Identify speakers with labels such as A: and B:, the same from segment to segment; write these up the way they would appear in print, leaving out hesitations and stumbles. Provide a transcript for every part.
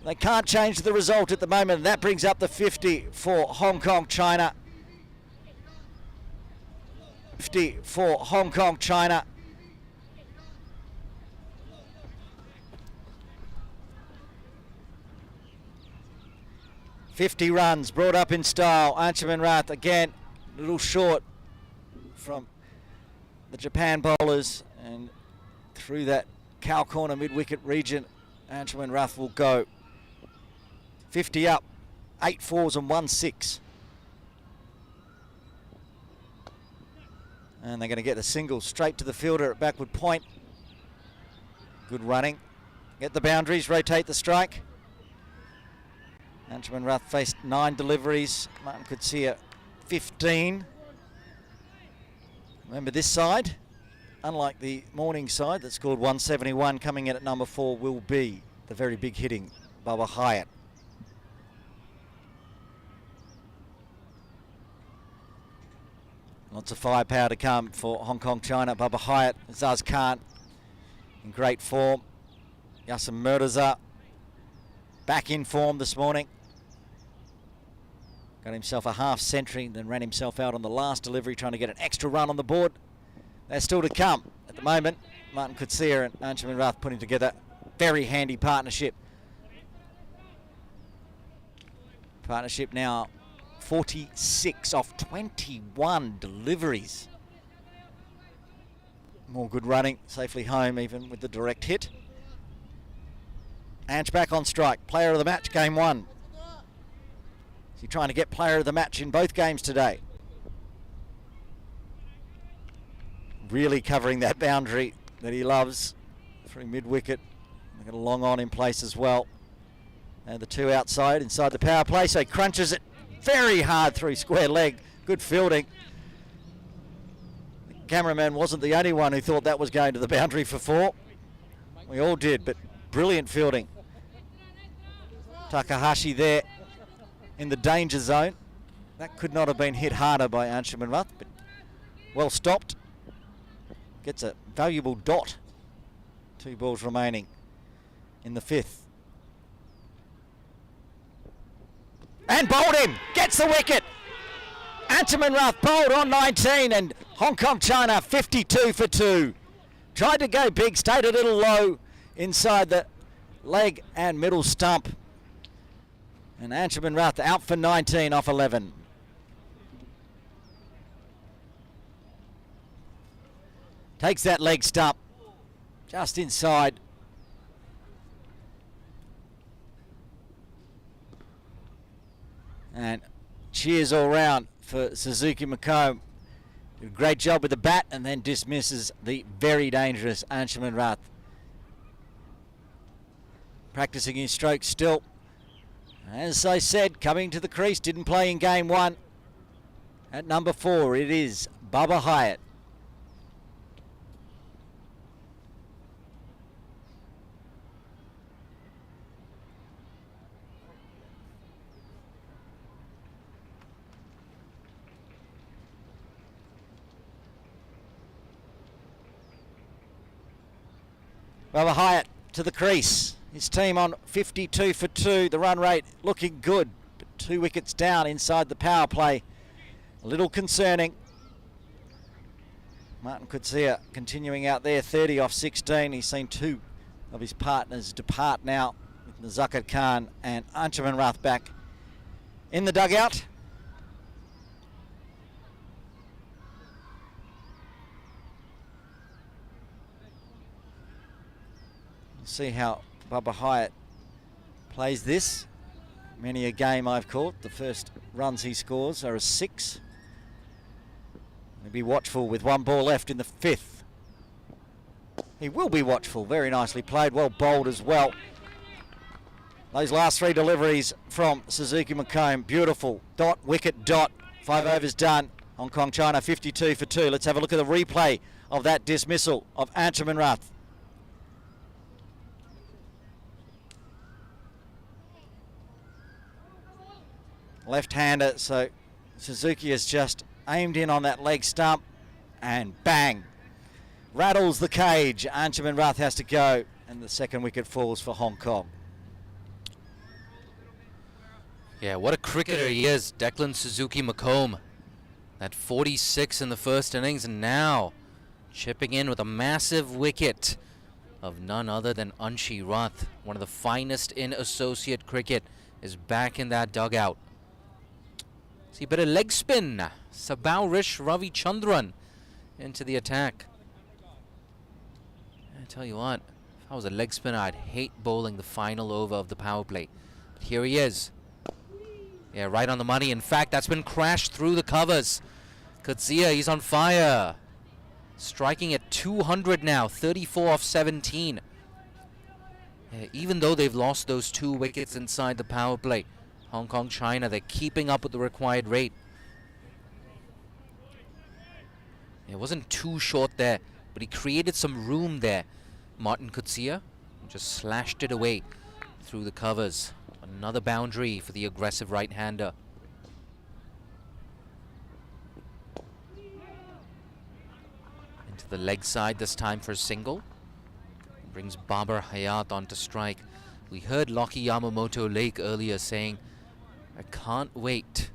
A: They can't change the result at the moment. That brings up the 50 for Hong Kong, China. 50 for Hong Kong, China. $50 runs brought up in style. Anchaman Rath again, a little short from the Japan bowlers, and through that cow corner mid-wicket region, Anchaman Rath will go. 50 up, 8 fours and 1 6. And they're going to get the single straight to the fielder at backward point. Good running. Get the boundaries, rotate the strike. Anchaman Rath faced 9 deliveries. Martin Coetzee 15. Remember, this side, unlike the morning side that scored 171, coming in at number 4 will be the very big hitting Bubba Hyatt. Lots of firepower to come for Hong Kong, China. Bubba Hyatt, Zaz Khan in great form. Yasin Mirza back in form this morning. Got himself a half century, then ran himself out on the last delivery, trying to get an extra run on the board. They're still to come. At the moment, Martin Coetzee and Anchaman Rath putting together very handy partnership. Partnership now 46 off 21 deliveries. More good running, safely home even with the direct hit. Ange back on strike, player of the match, game 1. Is he trying to get player of the match in both games today? Really covering that boundary that he loves through mid-wicket. They've got a long on in place as well. And the 2 outside, inside the power play, so he crunches it very hard through square leg. Good fielding. The cameraman wasn't the only one who thought that was going to the boundary for 4. We all did, but brilliant fielding. Takahashi there in the danger zone. That could not have been hit harder by Anchaman Rath, but well stopped. Gets a valuable dot. 2 balls remaining in the 5th. And bowled him, gets the wicket. Anchaman Rath bowled on 19, and Hong Kong, China 52 for 2. Tried to go big, stayed a little low inside the leg and middle stump. And Anchaman Rath out for 19 off 11. Takes that leg stump just inside. And cheers all round for Suzuki McComb. Did a great job with the bat and then dismisses the very dangerous Anchaman Rath. Practicing his stroke still. As I said, coming to the crease, didn't play in game 1. At number 4, it is Bubba Hyatt. Bubba Hyatt to the crease. His team on 52 for 2. The run rate looking good, but 2 wickets down inside the power play. A little concerning. Martin Coetzee continuing out there, 30 off 16. He's seen 2 of his partners depart now, with Nazakar Khan and Anchaman Rath back in the dugout. See how Bubba Hyatt plays this. Many a game I've caught. The first runs he scores are a 6. He'll be watchful with 1 ball left in the 5th. He will be watchful. Very nicely played. Well bowled as well. Those last 3 deliveries from Suzuki McComb. Beautiful. Dot, wicket, dot. 5 overs done. Hong Kong, China 52 for 2. Let's have a look at the replay of that dismissal of Anchaman Rath. Left-hander, so Suzuki has just aimed in on that leg stump and bang. Rattles the cage. Anchaman Rath has to go and the second wicket falls for Hong Kong.
B: Yeah, what a cricketer he is, Declan Suzuki McComb. At 46 in the first innings, and now chipping in with a massive wicket of none other than Anshi Rath. One of the finest in associate cricket is back in that dugout. See a bit of leg spin. Sabaurish Ravichandran into the attack. I tell you what, if I was a leg spinner, I'd hate bowling the final over of the power play. But here he is. Yeah, right on the money. In fact, that's been crashed through the covers. Coetzee, he's on fire. Striking at 200 now, 34 off 17. Yeah, even though they've lost those 2 wickets inside the power play, Hong Kong, China, they're keeping up with the required rate. It wasn't too short there, but he created some room there. Martin Coetzee just slashed it away through the covers. Another boundary for the aggressive right-hander. Into the leg side this time for a single. Brings Babar Hayat on to strike. We heard Lockie Yamamoto Lake earlier saying, I can't wait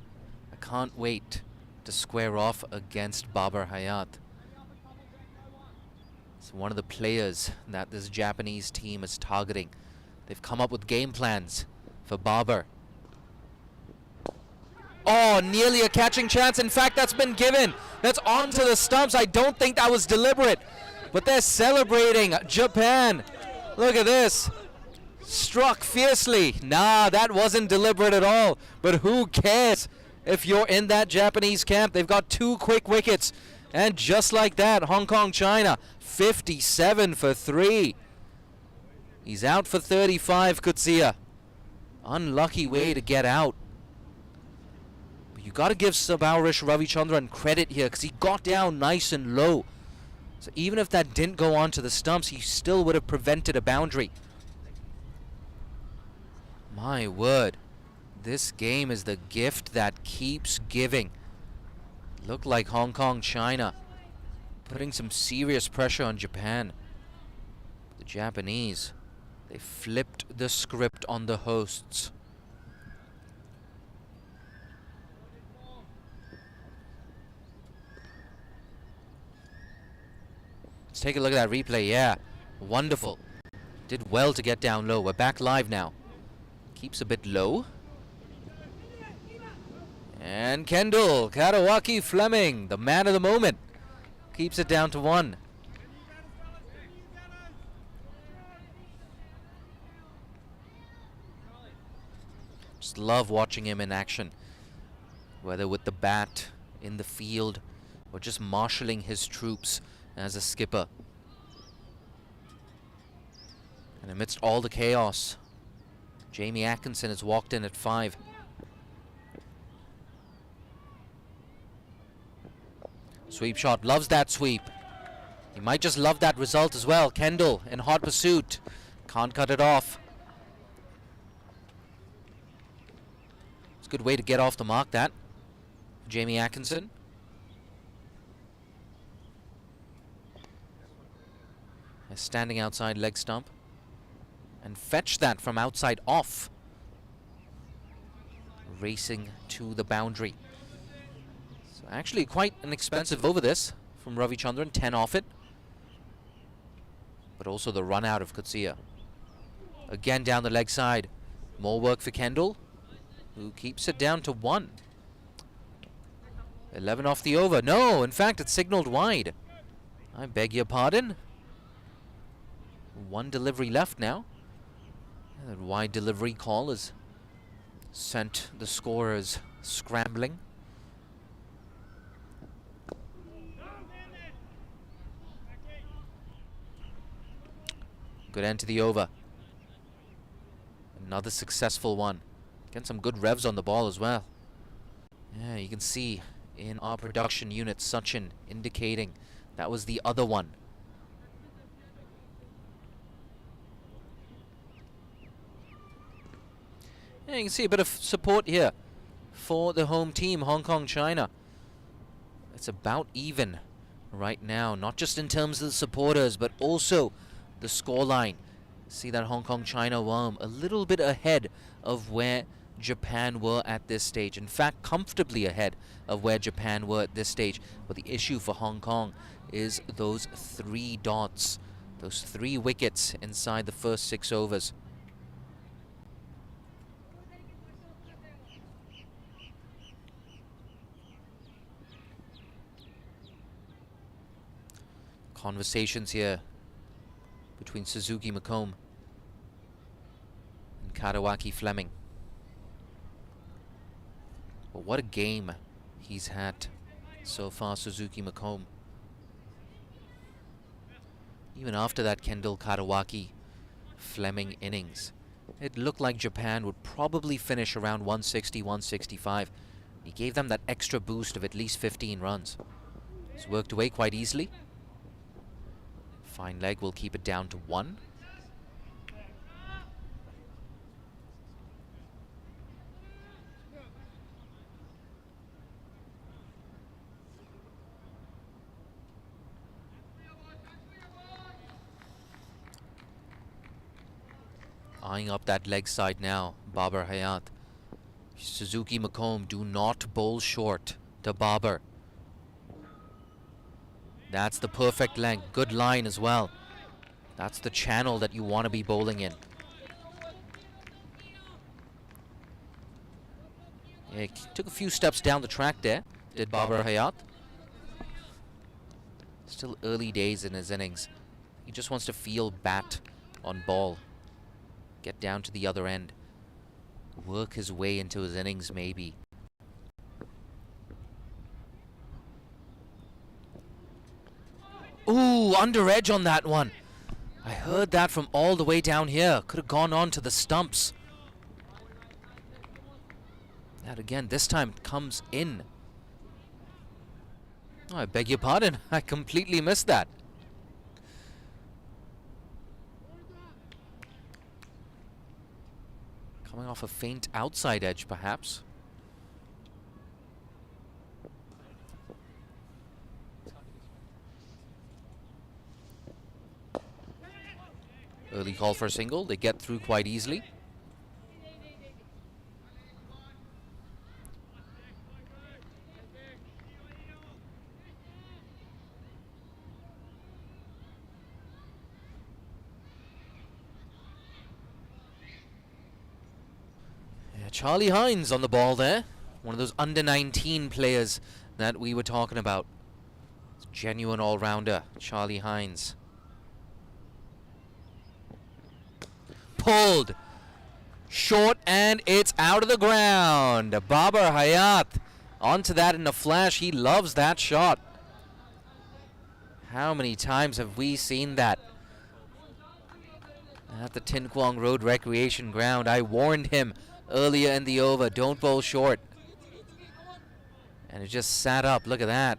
B: to square off against Babar Hayat. It's one of the players that this Japanese team is targeting. They've come up with game plans for Babar. Oh, nearly a catching chance. In fact, that's been given. That's onto the stumps. I don't think that was deliberate, but they're celebrating. Japan, look at this. Struck fiercely. Nah, that wasn't deliberate at all, but who cares if you're in that Japanese camp? They've got 2 quick wickets, and just like that, Hong Kong, China, 57 for 3. He's out for 35, Coetzee. Unlucky way to get out. But you got to give Sabaurish Ravichandran credit here, because he got down nice and low. So even if that didn't go onto the stumps, he still would have prevented a boundary. My word, this game is the gift that keeps giving. Looked like Hong Kong, China putting some serious pressure on Japan. The Japanese, they flipped the script on the hosts. Let's take a look at that replay. Yeah, wonderful. Did well to get down low. We're back live now. Keeps a bit low. And Kendall, Katawaki Fleming, the man of the moment, keeps it down to 1. Just love watching him in action, whether with the bat, in the field, or just marshalling his troops as a skipper. And amidst all the chaos, Jamie Atkinson has walked in at 5. Sweep shot, loves that sweep. He might just love that result as well. Kendall in hot pursuit, can't cut it off. It's a good way to get off the mark, that. Jamie Atkinson. Standing outside leg stump. And fetch that from outside off. Racing to the boundary. So actually quite an expensive over this from Ravichandran, 10 off it. But also the run out of Coetzee. Again down the leg side. More work for Kendall, who keeps it down to 1. 11 off the over. No, in fact, it's signaled wide. I beg your pardon. 1 delivery left now. That wide delivery call has sent the scorers scrambling. Good end to the over. Another successful one. Getting some good revs on the ball as well. Yeah, you can see in our production unit, Sachin indicating that was the other one. Yeah, you can see a bit of support here for the home team, Hong Kong, China. It's about even right now, not just in terms of the supporters, but also the scoreline. See that Hong Kong, China worm a little bit ahead of where Japan were at this stage. In fact, comfortably ahead of where Japan were at this stage. But the issue for Hong Kong is those 3 dots, those 3 wickets inside the first 6 overs. Conversations here between Suzuki McComb and Karawaki Fleming. But what a game he's had so far, Suzuki McComb. Even after that Kendall Karawaki Fleming innings, it looked like Japan would probably finish around 160, 165. He gave them that extra boost of at least 15 runs. It's worked away quite easily. Fine leg will keep it down to 1. Eyeing up that leg side now, Babar Hayat. Suzuki McComb, do not bowl short to Babar. That's the perfect length. Good line as well. That's the channel that you want to be bowling in. Yeah, he took a few steps down the track there, did Babar Hayat. Still early days in his innings. He just wants to feel bat on ball. Get down to the other end. Work his way into his innings maybe. Ooh, under edge on that one. I heard that from all the way down here. Could have gone on to the stumps. That again, this time it comes in. Oh, I beg your pardon. I completely missed that. Coming off a faint outside edge, perhaps. Early call for a single. They get through quite easily. Yeah, Charlie Hines on the ball there. One of those under 19 players that we were talking about. Genuine all-rounder, Charlie Hines. Pulled short and it's out of the ground. Babar Hayat onto that in a flash. He loves that shot. How many times have we seen that at the Tin Kwong Road Recreation Ground? I warned him earlier in the over, don't bowl short, and it just sat up. Look at that,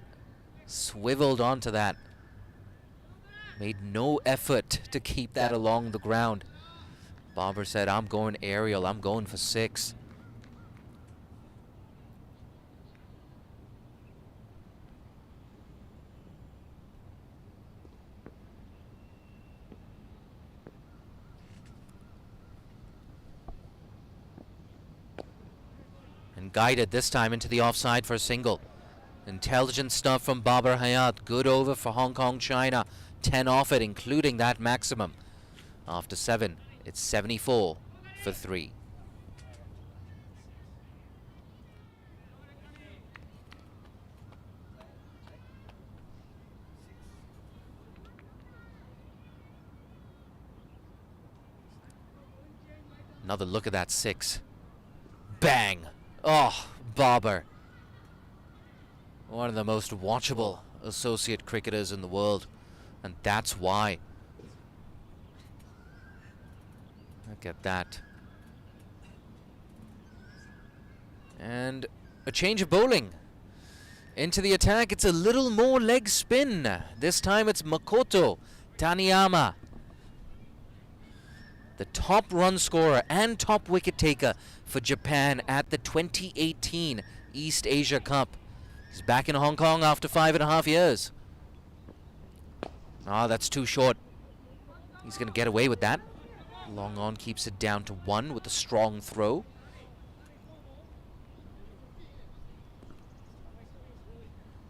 B: swiveled onto that, made no effort to keep that along the ground. Babar said, I'm going aerial, I'm going for 6. And guided this time into the offside for a single. Intelligent stuff from Babar Hayat. Good over for Hong Kong, China. 10 off it, including that maximum. After 7. It's 74 for 3. Another look at that 6. Bang! Oh, Babar. One of the most watchable associate cricketers in the world. And that's why. Look at that. And a change of bowling. Into the attack, it's a little more leg spin. This time it's Makoto Taniyama, the top run scorer and top wicket taker for Japan at the 2018 East Asia Cup. He's back in Hong Kong after 5.5 years. Ah, that's too short. He's going to get away with that. Long on keeps it down to 1 with a strong throw.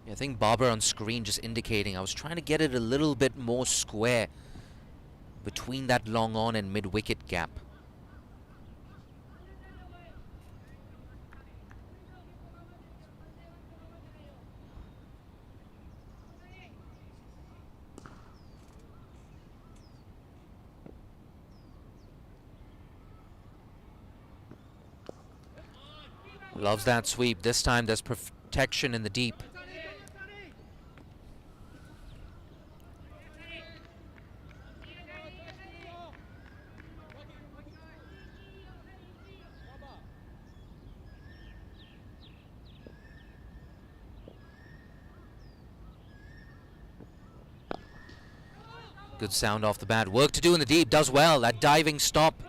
B: Yeah, I think Barber on screen just indicating I was trying to get it a little bit more square between that long on and mid-wicket gap. Loves that sweep. This time there's protection in the deep. Good sound off the bat. Work to do in the deep. Does well. That diving stop.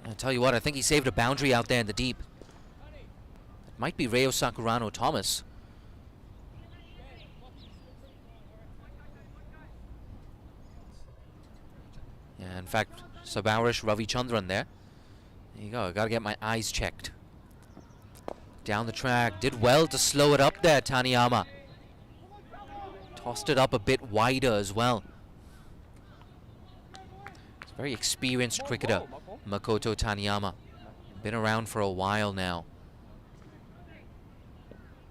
B: I'll tell you what, I think he saved a boundary out there in the deep. It might be Reo Sakurano Thomas. Yeah, in fact, Sabarish Ravichandran there. There you go. I gotta get my eyes checked. Down the track. Did well to slow it up there, Taniyama. Tossed it up a bit wider as well. He's a very experienced cricketer, Makoto Taniyama. Been around for a while now.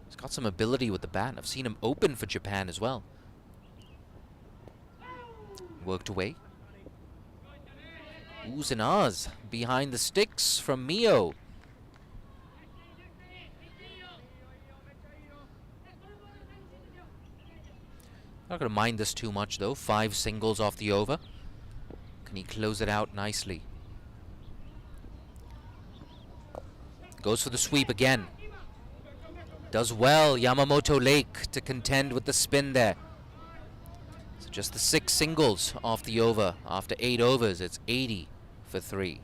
B: He's got some ability with the bat. I've seen him open for Japan as well. Worked away. Oohs and ahs behind the sticks from Mio. Not going to mind this too much though. 5 singles off the over. Can he close it out nicely? Goes for the sweep again. Does well, Yamamoto Lake, to contend with the spin there. So just the 6 singles off the over. After 8 overs, it's 80 for 3.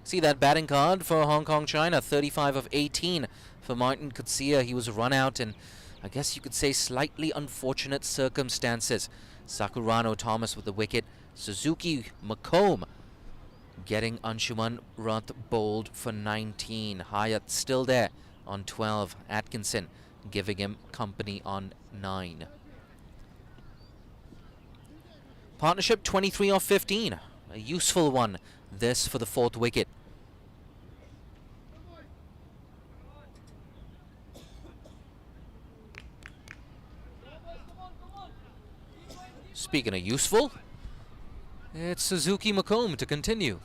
B: See that batting card for Hong Kong China, 35 of 18 for Martin Kutsia. He was run out in, I guess you could say, slightly unfortunate circumstances. Sakurano Thomas with the wicket. Suzuki McComb getting Anshuman Rath bowled for 19. Hyatt still there on 12. Atkinson giving him company on 9. Partnership 23 off 15. A useful one, this for the 4th wicket. Speaking of useful, it's Suzuki McComb to continue.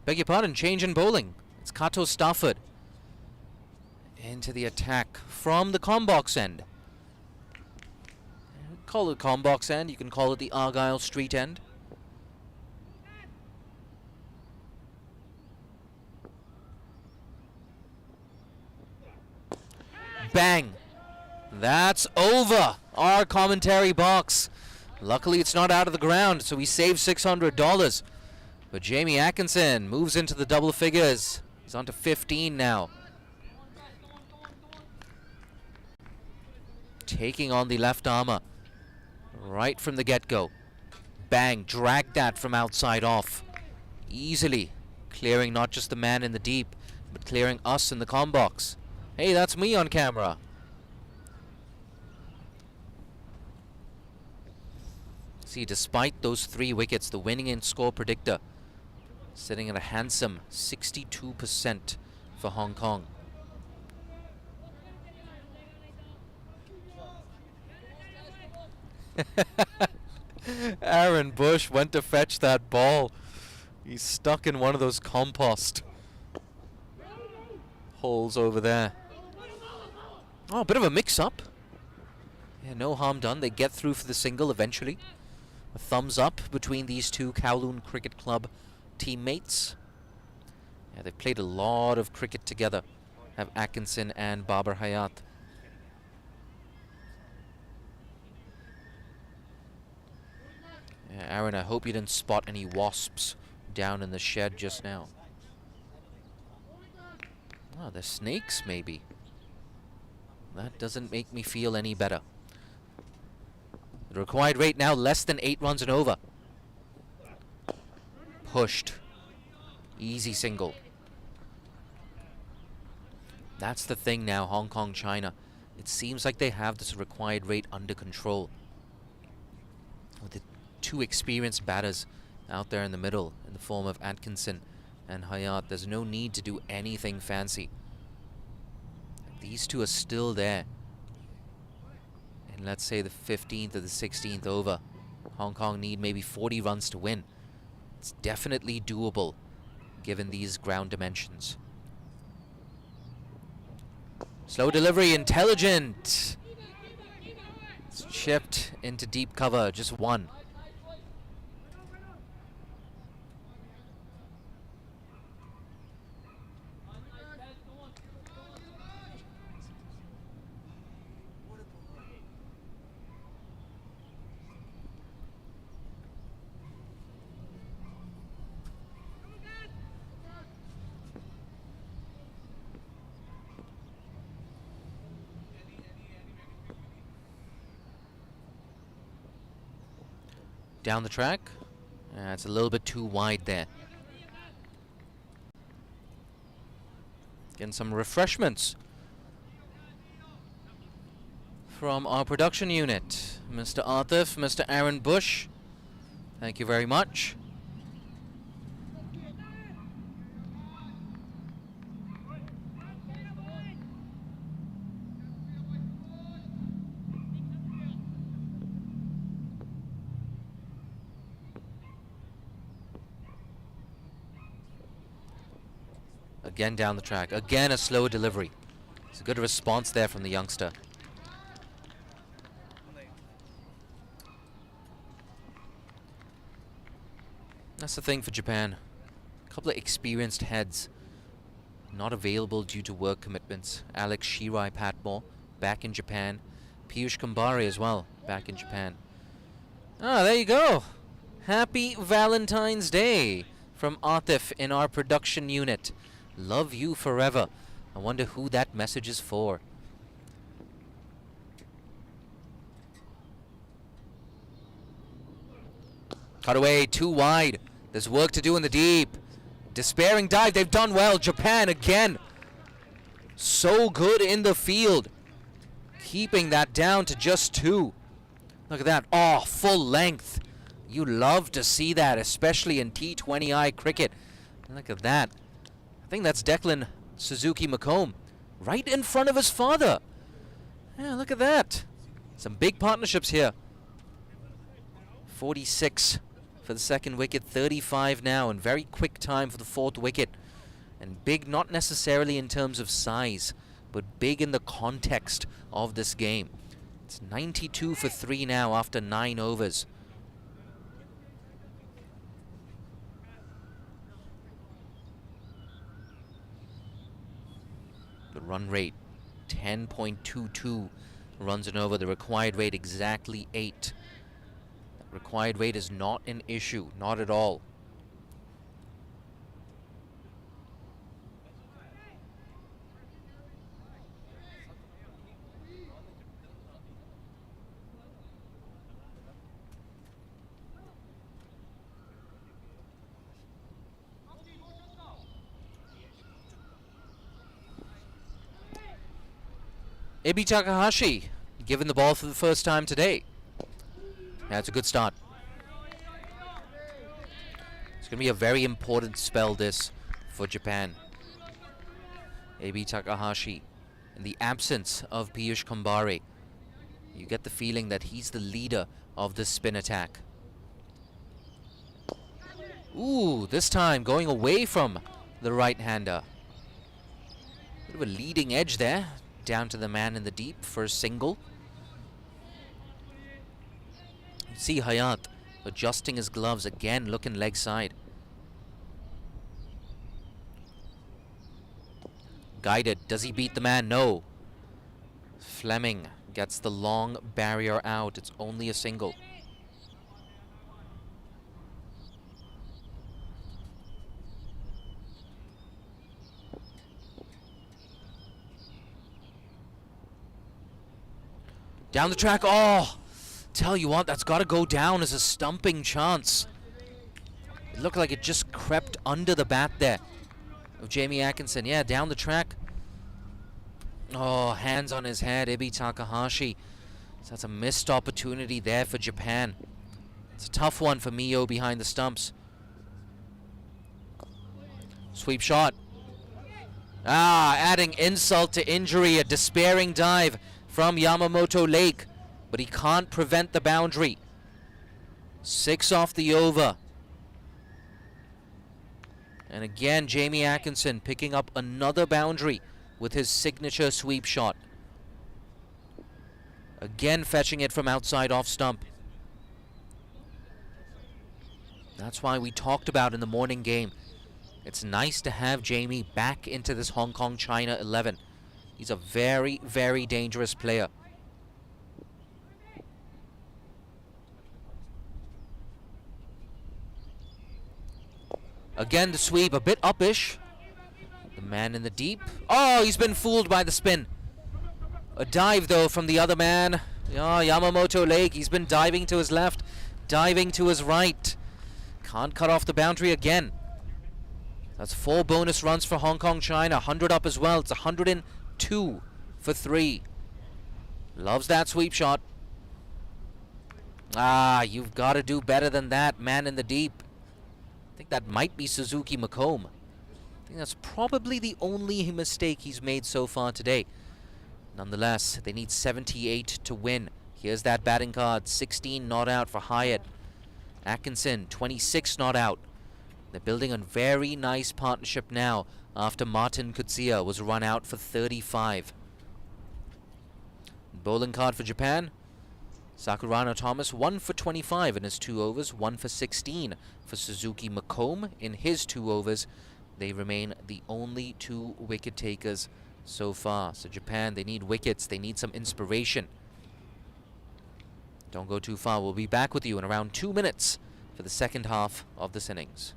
B: Beg your pardon, change in bowling. It's Kato Stafford into the attack from the Combox end. Call it Combox end, you can call it the Argyle Street end. Bang! That's over our commentary box. Luckily it's not out of the ground, so we saved $600. But Jamie Atkinson moves into the double figures. He's on to 15 now. Taking on the left armour right from the get-go. Bang, dragged that from outside off. Easily clearing not just the man in the deep, but clearing us in the combox. Hey, that's me on camera. See, despite those 3 wickets, the winning in score predictor sitting at a handsome 62% for Hong Kong. Aaron Bush went to fetch that ball. He's stuck in one of those compost holes over there. Oh, a bit of a mix-up. Yeah, no harm done. They get through for the single eventually. A thumbs up between these two Kowloon Cricket Club teammates. Yeah, they've played a lot of cricket together. Have Atkinson and Babar Hayat. Yeah, Aaron, I hope you didn't spot any wasps down in the shed just now. Oh, they're snakes, maybe. That doesn't make me feel any better. The required rate now less than 8 runs and over. Pushed. Easy single. That's the thing now, Hong Kong, China. It seems like they have this required rate under control. With the 2 experienced batters out there in the middle in the form of Atkinson and Hayat, there's no need to do anything fancy. These 2 are still there. And let's say the 15th or the 16th over, Hong Kong need maybe 40 runs to win. It's definitely doable given these ground dimensions. Slow delivery, intelligent. It's chipped into deep cover, just 1. Down the track. It's a little bit too wide there. Getting some refreshments from our production unit. Mr. Arthif, Mr. Aaron Bush, thank you very much. Again down the track. Again a slow delivery. It's a good response there from the youngster. That's the thing for Japan. A couple of experienced heads not available due to work commitments. Alex Shirai Patmore back in Japan. Piyush Kumbhare as well back in Japan. Ah, there you go. Happy Valentine's Day from Atif in our production unit. Love you forever. I wonder who that message is for. Cut away, too wide. There's work to do in the deep. Despairing dive, they've done well. Japan again. So good in the field. Keeping that down to just 2. Look at that. Oh, full length. You love to see that, especially in T20I cricket. Look at that. I think that's Declan Suzuki McComb. Right in front of his father. Yeah, look at that. Some big partnerships here. 46 for the second wicket, 35 now, and very quick time for the 4th wicket. And big not necessarily in terms of size, but big in the context of this game. It's 92 for 3 now after 9 overs. The run rate, 10.22 runs and over. The required rate, exactly 8. That required rate is not an issue, not at all. Ibi Takahashi given the ball for the first time today. That's a good start. It's going to be a very important spell this for Japan. Ibi Takahashi, in the absence of Piyush Kumbhare, you get the feeling that he's the leader of this spin attack. Ooh, this time going away from the right-hander. Bit of a leading edge there. Down to the man in the deep for a single. You see Hayat adjusting his gloves again, looking leg side. Guided. Does he beat the man? No. Fleming gets the long barrier out. It's only a single. Down the track. Oh, tell you what, that's got to go down as a stumping chance. It looked like it just crept under the bat there of Jamie Atkinson. Yeah, down the track. Oh, hands on his head, Ibi Takahashi. So that's a missed opportunity there for Japan. It's a tough one for Mio behind the stumps. Sweep shot. Adding insult to injury, a despairing dive from Yamamoto Lake, but he can't prevent the boundary. 6 off the over. And again, Jamie Atkinson picking up another boundary with his signature sweep shot. Again, fetching it from outside off stump. That's why we talked about in the morning game. It's nice to have Jamie back into this Hong Kong-China 11. He's a very, very dangerous player. Again, the sweep, a bit uppish. The man in the deep. Oh, he's been fooled by the spin. A dive, though, from the other man. Oh, Yamamoto Lake, he's been diving to his left, diving to his right. Can't cut off the boundary again. That's 4 bonus runs for Hong Kong China. 100 up as well. It's 102 for 3. Loves that sweep shot. You've got to do better than that, man in the deep. I think that might be Suzuki McComb. I think that's probably the only mistake he's made so far today. Nonetheless, they need 78 to win. Here's that batting card. 16 not out for Hyatt. Atkinson, 26 not out. They're building a very nice partnership now after Martin Kutsia was run out for 35. Bowling card for Japan. Sakurano Thomas, 1 for 25 in his 2 overs, 1 for 16 for Suzuki McComb in his 2 overs. They remain the only 2 wicket takers so far. So Japan, they need wickets, they need some inspiration. Don't go too far. We'll be back with you in around 2 minutes for the second half of this innings.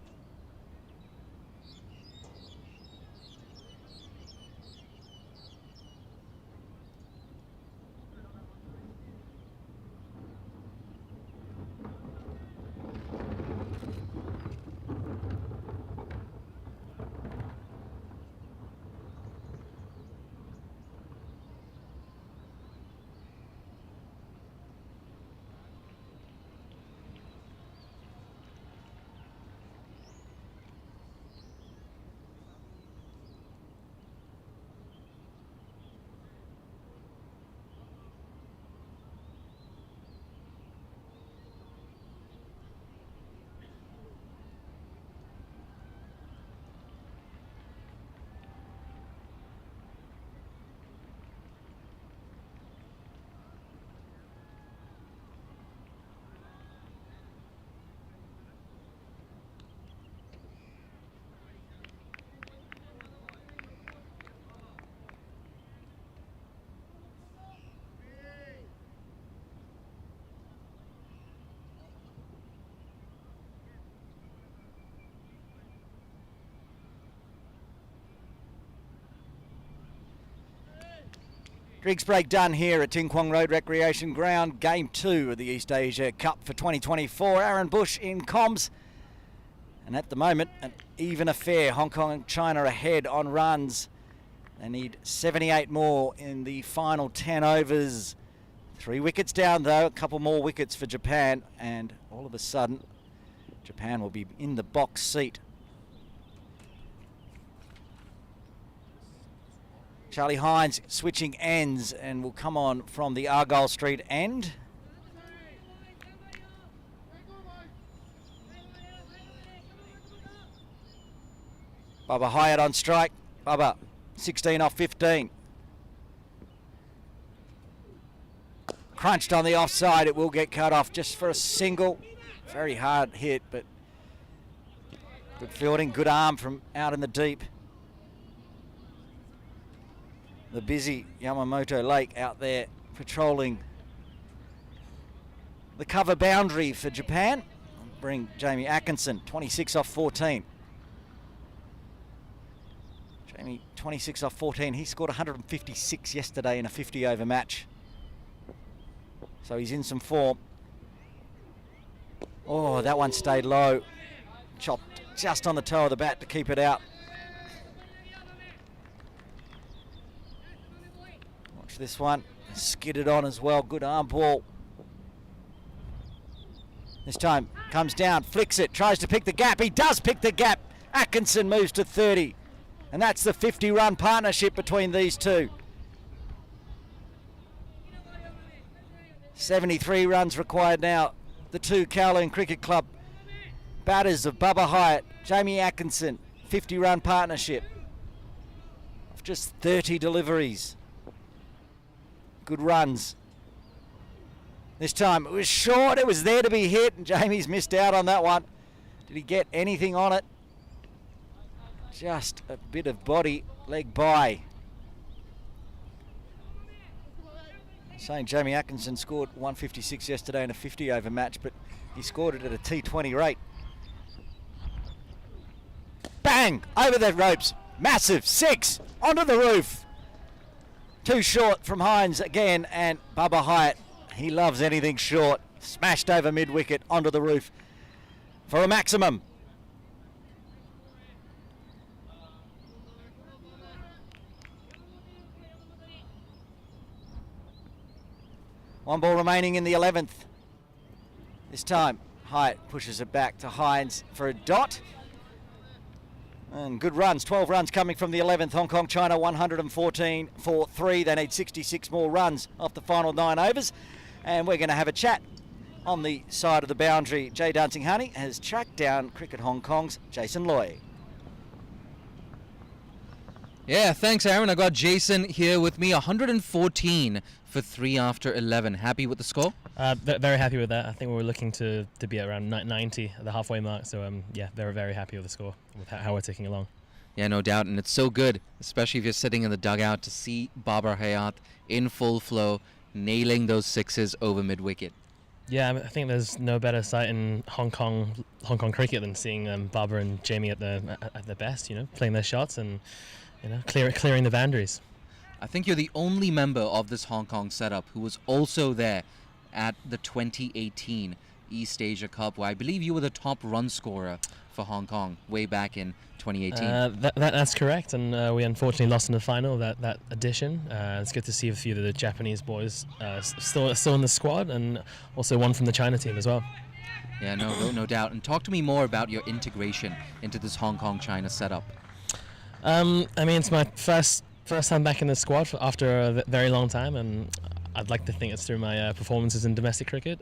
A: Drinks break done here at Ting Kwong Road Recreation Ground. Game 2 of the East Asia Cup for 2024. Aaron Bush in comms. And at the moment, an even affair. Hong Kong and China ahead on runs. They need 78 more in the final 10 overs. 3 wickets down, though. A couple more wickets for Japan. And all of a sudden, Japan will be in the box seat. Charlie Hines switching ends and will come on from the Argyle Street end. Bubba Hyatt on strike. Bubba, 16 off 15. Crunched on the offside. It will get cut off just for a single. Very hard hit, but good fielding, good arm from out in the deep. The busy Yamamoto Lake out there patrolling the cover boundary for Japan. Bring Jamie Atkinson, 26 off 14. Jamie, 26 off 14. He scored 156 yesterday in a 50-over match. So he's in some form. Oh, that one stayed low. Chopped just on the toe of the bat to keep it out. Watch this one. Skidded on as well. Good arm ball. This time comes down, flicks it, tries to pick the gap. He does pick the gap. Atkinson moves to 30. And that's the 50-run partnership between these two. 73 runs required now. The two Kowloon Cricket Club batters of Bubba Hyatt, Jamie Atkinson, 50-run partnership of just 30 deliveries. Good runs. This time it was short, it was there to be hit, and Jamie's missed out on that one. Did he get anything on it? Just a bit of body, leg by. Saying Jamie Atkinson scored 156 yesterday in a 50-over match, but he scored it at a T20 rate. Bang! Over the ropes. Massive 6 onto the roof. Too short from Hines again, and Bubba Hyatt, he loves anything short. Smashed over mid-wicket onto the roof for a maximum. One ball remaining in the 11th. This time, Hyatt pushes it back to Hines for a dot. And good runs, 12 runs coming from the 11th. Hong Kong, China, 114 for 3. They need 66 more runs off the final 9 overs. And we're going to have a chat on the side of the boundary. Jay Dancing Honey has tracked down Cricket Hong Kong's Jason Lui.
B: Yeah, thanks, Aaron. I got Jason here with me. 114 for 3 after 11. Happy with the score?
C: Very happy with that. I think we were looking to be around 90 at the halfway mark. So, yeah, very, very happy with the score, with how we're ticking along.
B: Yeah, no doubt. And it's so good, especially if you're sitting in the dugout, to see Babar Hayat in full flow, nailing those sixes over mid-wicket.
C: Yeah, I think there's no better sight in Hong Kong cricket than seeing Babar and Jamie at their best, playing their shots and clearing the boundaries.
B: I think you're the only member of this Hong Kong setup who was also there at the 2018 East Asia Cup, where I believe you were the top run scorer for Hong Kong way back in 2018.
C: That's correct, and we unfortunately lost in the final that edition. It's good to see a few of the Japanese boys still in the squad, and also one from the China team as well.
B: Yeah, no doubt. And talk to me more about your integration into this Hong Kong-China setup.
C: It's my first time back in the squad after a very long time, and I'd like to think it's through my performances in domestic cricket,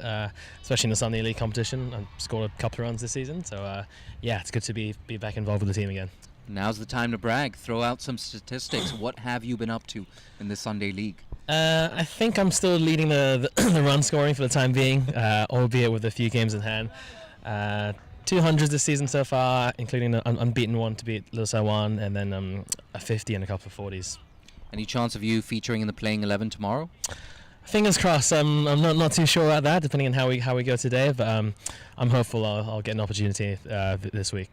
C: especially in the Sunday League competition. I've scored a couple of runs this season, so yeah, it's good to be back involved with the team again.
B: Now's the time to brag. Throw out some statistics. What have you been up to in the Sunday League?
C: I think I'm still leading the run scoring for the time being, albeit with a few games in hand. 200s this season so far, including an unbeaten one to beat Lil Saiwan, and then a 50 and a couple of 40s.
B: Any chance of you featuring in the playing 11 tomorrow?
C: Fingers crossed. I'm not too sure about that, depending on how we go today. But I'm hopeful I'll get an opportunity this week.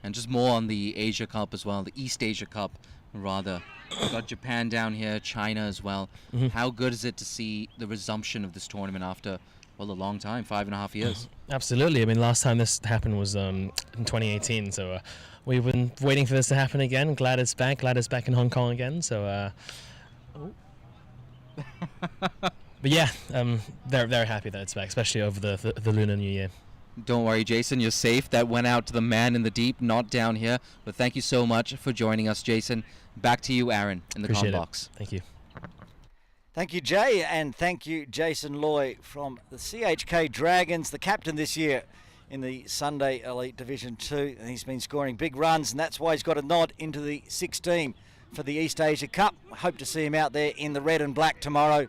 B: And just more on the Asia Cup as well, the East Asia Cup rather. We've got Japan down here, China as well. Mm-hmm. How good is it to see the resumption of this tournament after, well, a long time, 5.5 years?
C: Absolutely. I mean, last time this happened was in 2018, so we've been waiting for this to happen again. Glad it's back in Hong Kong again. So, but yeah, very, very happy that it's back, especially over the Lunar New Year.
B: Don't worry, Jason, you're safe. That went out to the man in the deep, not down here. But thank you so much for joining us, Jason. Back to you, Aaron, in the
C: Appreciate
B: comm box.
C: Thank you.
A: Thank you, Jay, and thank you, Jason Lui from the CHK Dragons, the captain this year in the Sunday Elite Division 2. And he's been scoring big runs, and that's why he's got a nod into the 16 for the East Asia Cup. Hope to see him out there in the red and black tomorrow.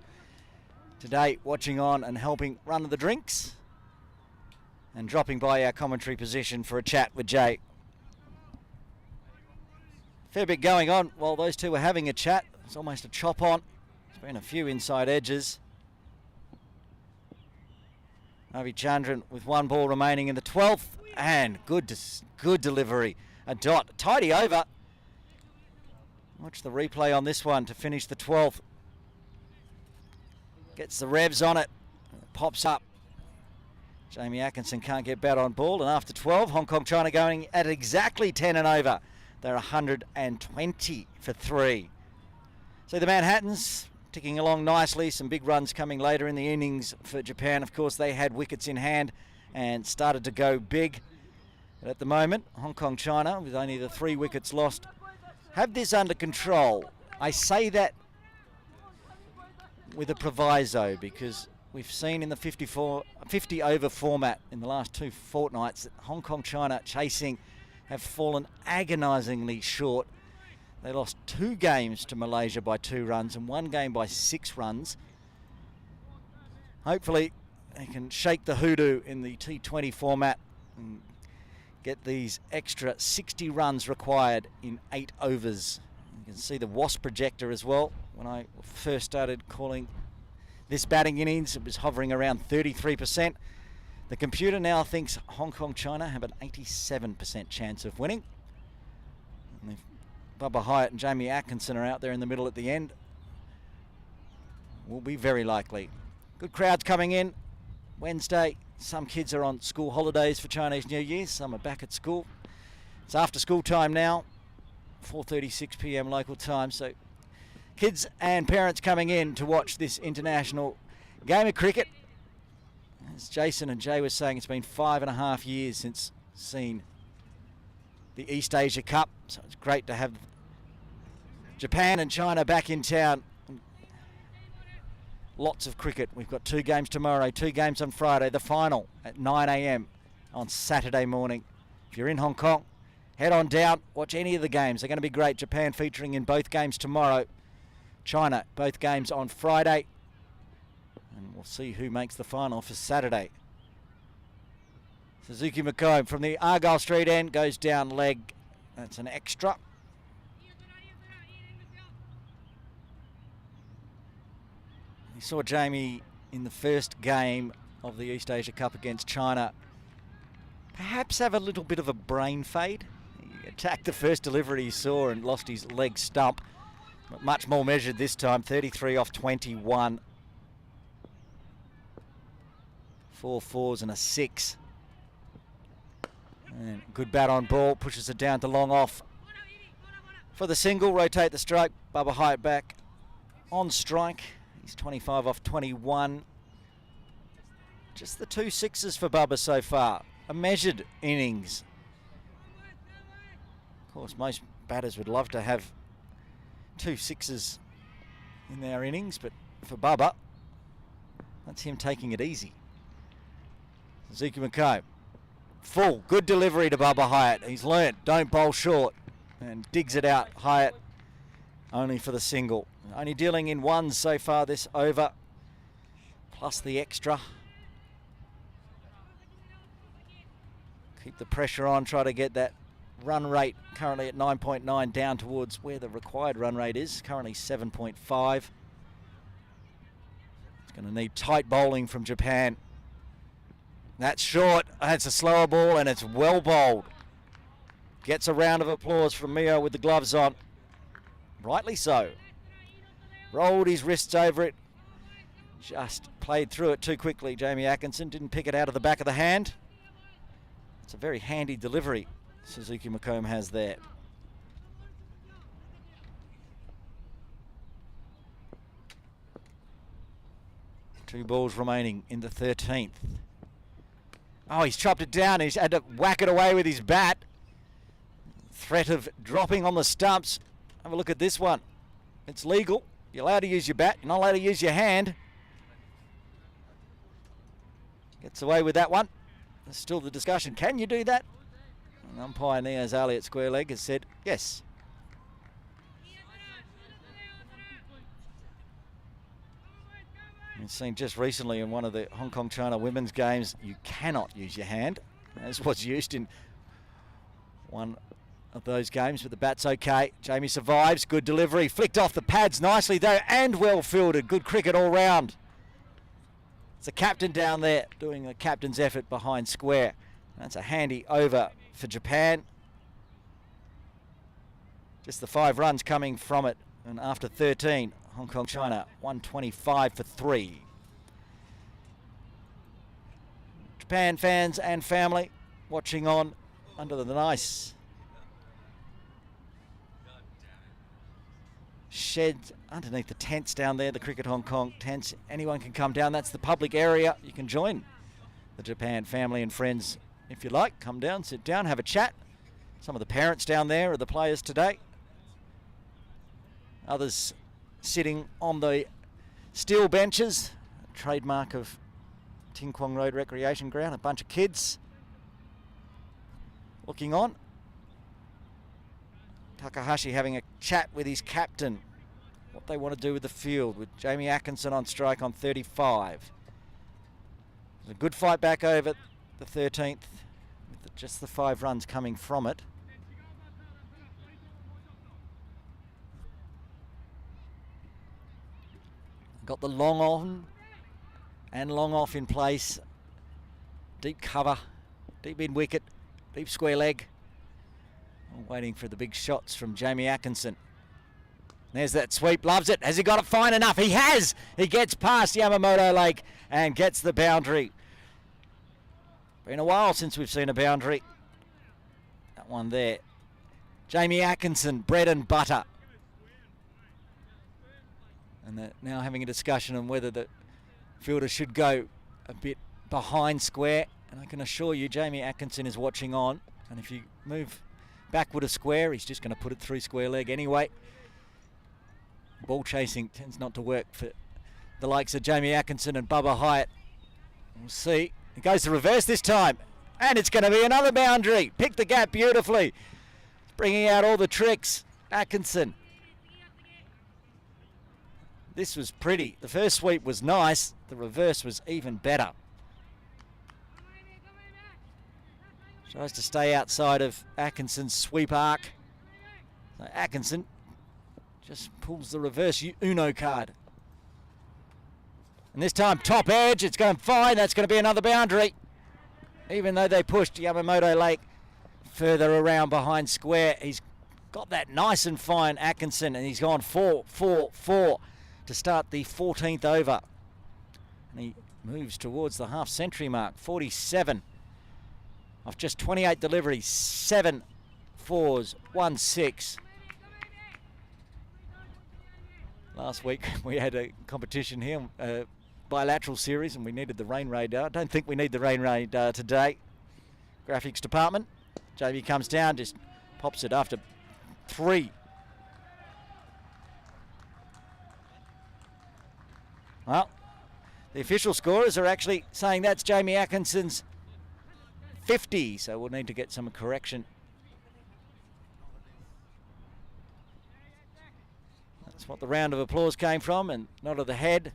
A: Today, watching on and helping run the drinks and dropping by our commentary position for a chat with Jay. Fair bit going on while those two were having a chat. It's almost a chop on. There's been a few inside edges. Ravi Chandran with one ball remaining in the 12th, and good delivery. A dot, tidy over. Watch the replay on this one to finish the 12th. Gets the revs on it. pops up. Jamie Atkinson can't get bat on ball, and after 12, Hong Kong China going at exactly 10 and over. They're 120 for 3. So the Manhattans ticking along nicely. Some big runs coming later in the innings for Japan. Of course, they had wickets in hand and started to go big. But at the moment, Hong Kong China, with only the 3 wickets lost, have this under control. I say that with a proviso, because we've seen in the 50 over format in the last 2 fortnights that Hong Kong China chasing have fallen agonisingly short. They lost 2 games to Malaysia by 2 runs and 1 game by 6 runs. Hopefully they can shake the hoodoo in the T20 format and get these extra 60 runs required in 8 overs. You can see the WASP projector as well. When I first started calling this batting innings, it was hovering around 33%. The computer now thinks Hong Kong China have an 87% chance of winning. And if Bubba Hyatt and Jamie Atkinson are out there in the middle at the end, will be very likely. Good crowds coming in. Wednesday, some kids are on school holidays for Chinese New Year. Some are back at school. It's after school time now, 4:36 p.m. local time. So kids and parents coming in to watch this international game of cricket. As Jason and Jay were saying, it's been 5.5 years since seen the East Asia Cup. So it's great to have Japan and China back in town. Lots of cricket. We've got 2 games tomorrow, 2 games on Friday, the final at 9 a.m. on Saturday morning. If you're in Hong Kong, head on down, watch any of the games. They're going to be great. Japan featuring in both games tomorrow. China, both games on Friday. And we'll see who makes the final for Saturday. Suzuki McComb from the Argyle Street end goes down leg. That's an extra. We saw Jamie in the first game of the East Asia Cup against China perhaps have a little bit of a brain fade. He attacked the first delivery he saw and lost his leg stump. But much more measured this time, 33 off 21. 4 fours and a 6. And good bat on ball, pushes it down to long off. For the single, rotate the stroke. Bubba Hyatt back on strike. He's 25 off 21. Just the 2 sixes for Bubba so far. A measured innings. Of course, most batters would love to have 2 sixes in their innings, but for Bubba, that's him taking it easy. Suzuki McComb, full, good delivery to Bubba Hyatt. He's learnt, don't bowl short, and digs it out. Hyatt only for the single. Only dealing in 1 so far this over, plus the extra. Keep the pressure on, try to get that run rate currently at 9.9 down towards where the required run rate is, currently 7.5. It's going to need tight bowling from Japan. That's short, that's a slower ball, and it's well bowled. Gets a round of applause from Mio with the gloves on. Rightly so. Rolled his wrists over it. Just played through it too quickly. Jamie Atkinson didn't pick it out of the back of the hand. It's a very handy delivery Suzuki McComb has there. Two balls remaining in the 13th. Oh, he's chopped it down. He's had to whack it away with his bat. Threat of dropping on the stumps. Have a look at this one. It's legal. You're allowed to use your bat. You're not allowed to use your hand. Gets away with that one. There's still the discussion. Can you do that? And umpire Niaz Ali at square leg has said yes. We've seen just recently in one of the Hong Kong China women's games, you cannot use your hand, as was used in one of those games, but the bat's okay. Jamie survives, good delivery, flicked off the pads nicely though, and well fielded. Good cricket all round. It's the captain down there doing the captain's effort behind square. That's a handy over for Japan. Just the 5 runs coming from it, and after 13, Hong Kong China 125 for 3. Japan fans and family watching on under the nice shed underneath the tents down there, the Cricket Hong Kong tents. Anyone can come down. That's the public area. You can join the Japan family and friends if you like. Come down, sit down, have a chat. Some of the parents down there are the players today. Others sitting on the steel benches, a trademark of Ting Kwong Road Recreation Ground. A bunch of kids looking on. Takahashi having a chat with his captain, what they want to do with the field, with Jamie Atkinson on strike on 35. A good fight back over the 13th, with just the 5 runs coming from it. Got the long on and long off in place. Deep cover, deep in wicket, deep square leg. Waiting for the big shots from Jamie Atkinson. There's that sweep, loves it. Has he got it fine enough? He has! He gets past Yamamoto Lake and gets the boundary. Been a while since we've seen a boundary. That one there. Jamie Atkinson, bread and butter. And they're now having a discussion on whether the fielder should go a bit behind square. And I can assure you, Jamie Atkinson is watching on. And if you move backward a square, he's just going to put it through square leg anyway. Ball chasing tends not to work for the likes of Jamie Atkinson and Bubba Hyatt. We'll see. It goes to reverse this time. And it's going to be another boundary. Picked the gap beautifully. Bringing out all the tricks. Atkinson. This was pretty. The first sweep was nice. The reverse was even better. Tries to stay outside of Atkinson's sweep arc. So Atkinson just pulls the reverse Uno card. And this time top edge, it's going fine. That's going to be another boundary. Even though they pushed Yamamoto Lake further around behind square, he's got that nice and fine Atkinson, and he's gone 4-4-4 to start the 14th over. And he moves towards the half-century mark, 47. Off just 28 deliveries, 7 4s, 1 6. Last week we had a competition here, a bilateral series, and we needed the rain radar. I don't think we need the rain radar today. Graphics department. JB comes down, just pops it after 3. Well, the official scorers are actually saying that's Jamie Atkinson's 50, so we'll need to get some correction. That's what the round of applause came from, and nod of the head.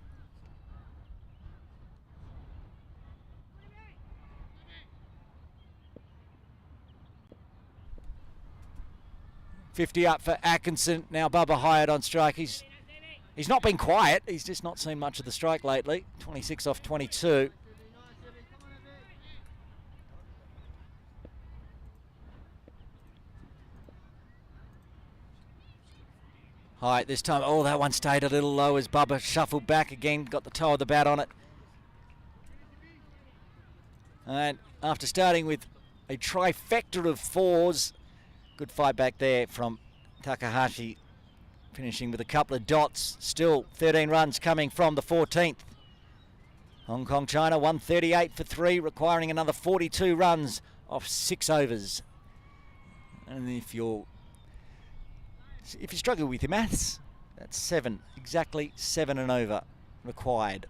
A: $50 up for Atkinson. Now Bubba Hyatt on strike. He's not been quiet. He's just not seen much of the strike lately. 26 off 22. Hyatt this time. Oh, that one stayed a little low as Bubba shuffled back again. Got the toe of the bat on it. And after starting with a trifecta of 4s, good fight back there from Takahashi. Finishing with a couple of dots. Still 13 runs coming from the 14th. Hong Kong, China, 138 for 3, requiring another 42 runs off 6 overs. And if you struggle with your maths, that's 7, exactly 7 and over required.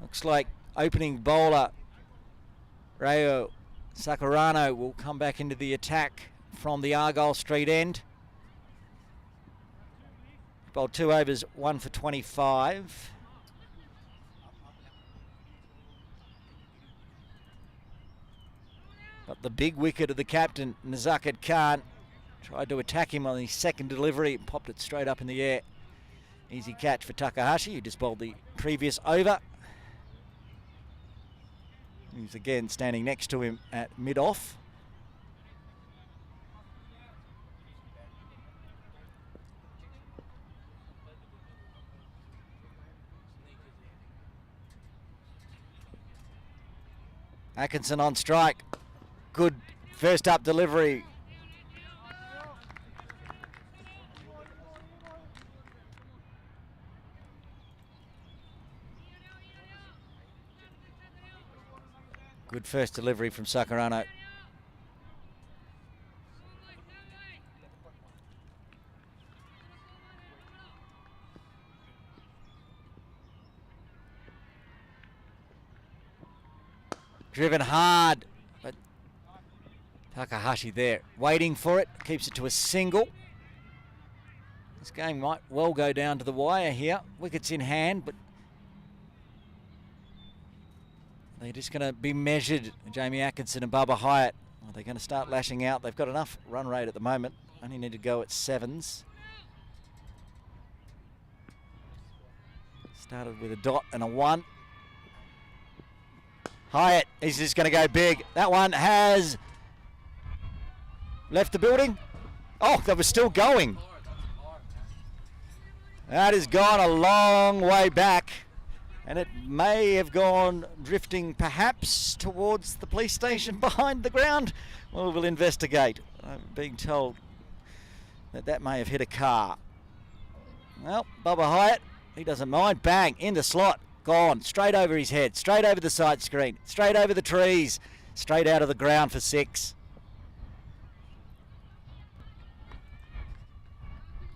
A: Looks like opening bowler Reo Sakurano will come back into the attack from the Argyle Street end. Bowled 2 overs, 1 for 25. But the big wicket of the captain, Nazakat Khan, tried to attack him on the second delivery and popped it straight up in the air. Easy catch for Takahashi, who just bowled the previous over. He's again standing next to him at mid-off. Atkinson on strike. Good first up delivery. Good first delivery from Sakurano. Driven hard, but Takahashi there waiting for it, keeps it to a single. This game might well go down to the wire here. Wickets in hand, but they're just going to be measured. Jamie Atkinson and Bubba Hyatt. Are they going to start lashing out? They've got enough run rate at the moment. Only need to go at 7s. Started with a dot and a 1. Hyatt is just going to go big. That one has left the building. Oh, that was still going. That has gone a long way back, and it may have gone drifting perhaps towards the police station behind the ground. Well, we'll investigate. I'm being told that that may have hit a car. Well, Bubba Hyatt, he doesn't mind. Bang, in the slot. Gone, straight over his head, straight over the side screen, straight over the trees, straight out of the ground for 6.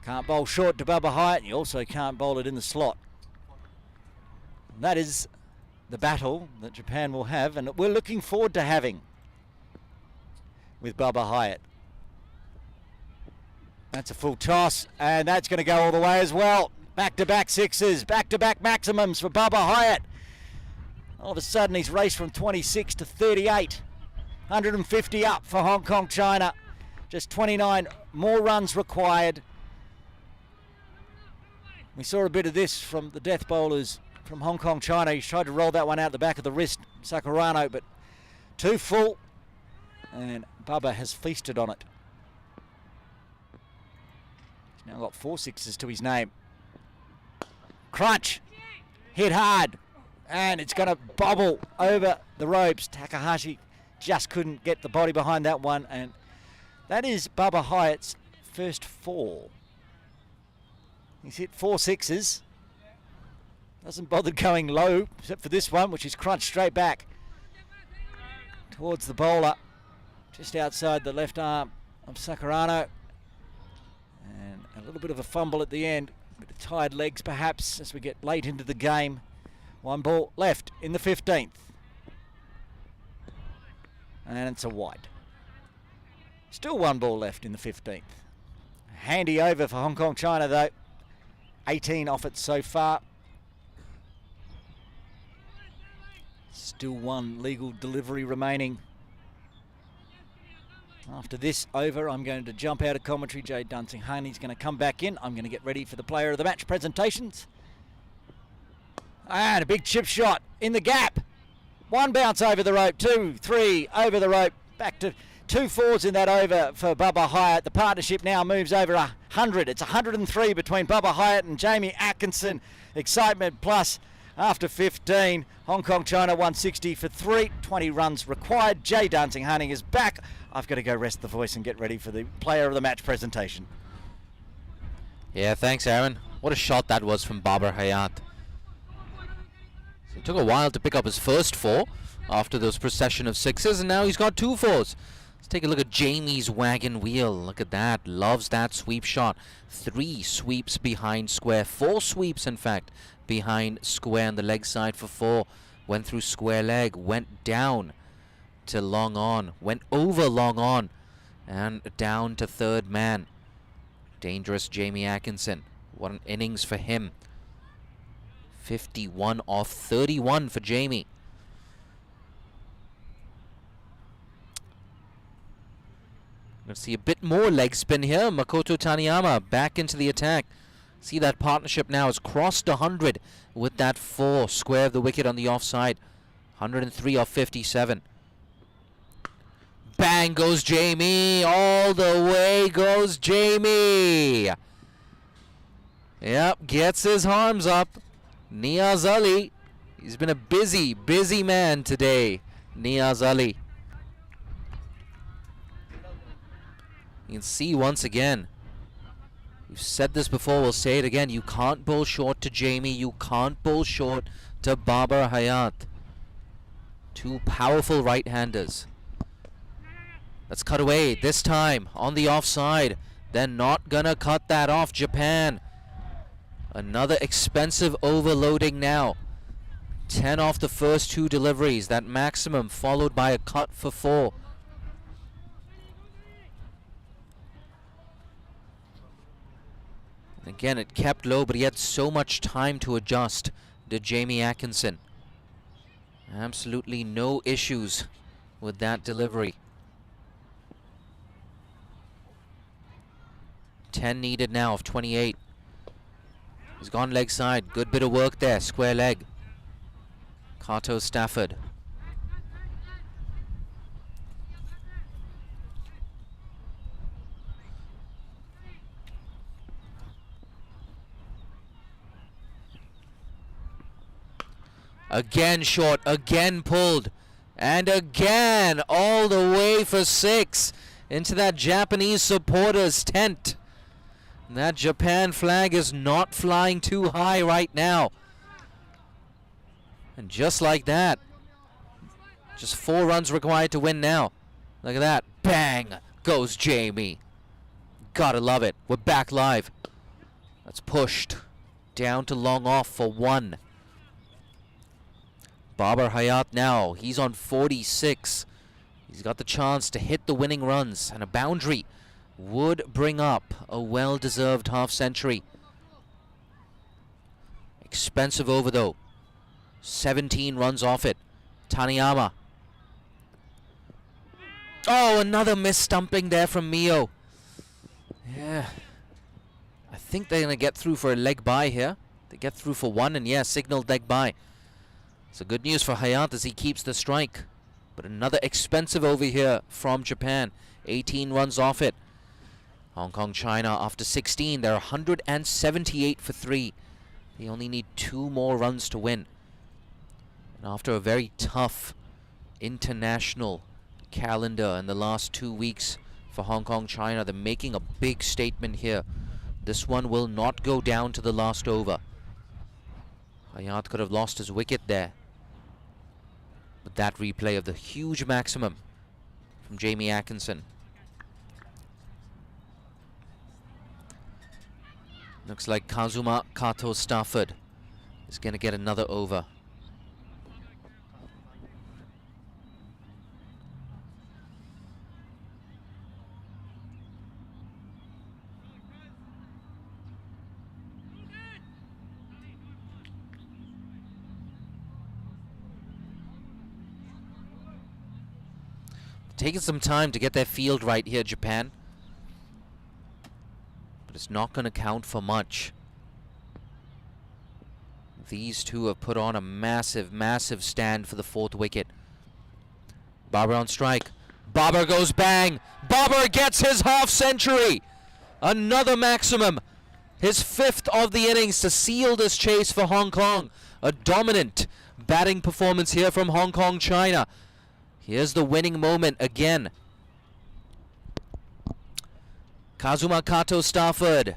A: Can't bowl short to Bubba Hyatt, you also can't bowl it in the slot. And that is the battle that Japan will have, and we're looking forward to having with Bubba Hyatt. That's a full toss, and that's going to go all the way as well. Back-to-back 6s, back-to-back maximums for Bubba Hyatt. All of a sudden he's raced from 26 to 38. 150 up for Hong Kong, China. Just 29 more runs required. We saw a bit of this from the death bowlers from Hong Kong, China. He's tried to roll that one out the back of the wrist, Sakurano, but too full. And Bubba has feasted on it. He's now got 4 6s to his name. Crunch, hit hard, and it's going to bobble over the ropes. Takahashi just couldn't get the body behind that one, and that is Bubba Hyatt's first 4. He's hit 4 6s. Doesn't bother going low, except for this one, which is crunched straight back towards the bowler, just outside the left arm of Sakurano. And a little bit of a fumble at the end. Bit of tired legs perhaps as we get late into the game. 1 ball left in the 15th. And it's a wide. Still 1 ball left in the 15th. Handy over for Hong Kong, China though. 18 off it so far. Still 1 legal delivery remaining. After this over, I'm going to jump out of commentary. Jay Dunsing-Honey's going to come back in. I'm going to get ready for the player of the match presentations. And a big chip shot in the gap. 1 bounce over the rope, 2, 3 over the rope. Back to 2 4s in that over for Bubba Hyatt. The partnership now moves over 100. It's 103 between Bubba Hyatt and Jamie Atkinson. Excitement plus after 15. Hong Kong, China 160 for 3. 20 runs required. Jay Dunsing-Honey is back. I've got to go rest the voice and get ready for the player of the match presentation.
B: Yeah, thanks, Aaron. What a shot that was from Bubba Hyatt. So it took a while to pick up his first 4 after those procession of 6s, and now he's got 2 4s. Let's take a look at Jamie's wagon wheel. Look at that. Loves that sweep shot. 3 sweeps behind square. 4 sweeps, in fact, behind square on the leg side for 4. Went through square leg. Went down to long on. Went over long on. And down to third man. Dangerous Jamie Atkinson. What an innings for him. 51 off 31 for Jamie. Let's see a bit more leg spin here. Makoto Taniyama back into the attack. See that partnership now has crossed 100 with that 4 square of the wicket on the offside. 103 off 57. Bang goes Jamie. All the way goes Jamie. Yep, gets his arms up. Niaz Ali. He's been a busy man today. Niaz Ali. You can see once again, we've said this before, we'll say it again, you can't bowl short to Jamie, you can't bowl short to Babar Hayat. Two powerful right-handers. Let's cut away, this time on the offside. They're not gonna cut that off, Japan. Another expensive overloading now. 10 off the first 2 deliveries, that maximum followed by a cut for 4. Again, it kept low, but he had so much time to adjust to Jamie Atkinson. Absolutely no issues with that delivery. 10 needed now of 28. He's gone leg side. Good bit of work there. Square leg. Kato Stafford. Again short, again pulled, and again all the way for 6 into that Japanese supporters tent. And that Japan flag is not flying too high right now. And just like that, just 4 runs required to win now. Look at that, bang goes Jamie. Gotta love it. We're back live. That's pushed down to long off for 1. Babar Hayat now, he's on 46. He's got the chance to hit the winning runs, and a boundary would bring up a well-deserved half-century. Expensive over though. 17 runs off it. Taniyama. Oh, another mis-stumping there from Mio. Yeah. I think they're going to get through for a leg bye here. They get through for 1, and yeah, signaled leg bye. So good news for Hayat as he keeps the strike. But another expensive over here from Japan. 18 runs off it. Hong Kong, China after 16. They're 178 for 3. They only need 2 more runs to win. And after a very tough international calendar in the last 2 weeks for Hong Kong, China, they're making a big statement here. This one will not go down to the last over. Hayat could have lost his wicket there. But that replay of the huge maximum from Jamie Atkinson. Looks like Kazuma Kato Stafford is going to get another over. Taking some time to get their field right here, Japan. But it's not going to count for much. These two have put on a massive, massive stand for the 4th wicket. Babar on strike. Babar goes bang. Babar gets his half-century. Another maximum. His 5th of the innings to seal this chase for Hong Kong. A dominant batting performance here from Hong Kong, China. Here's the winning moment again. Kazuma Kato Stafford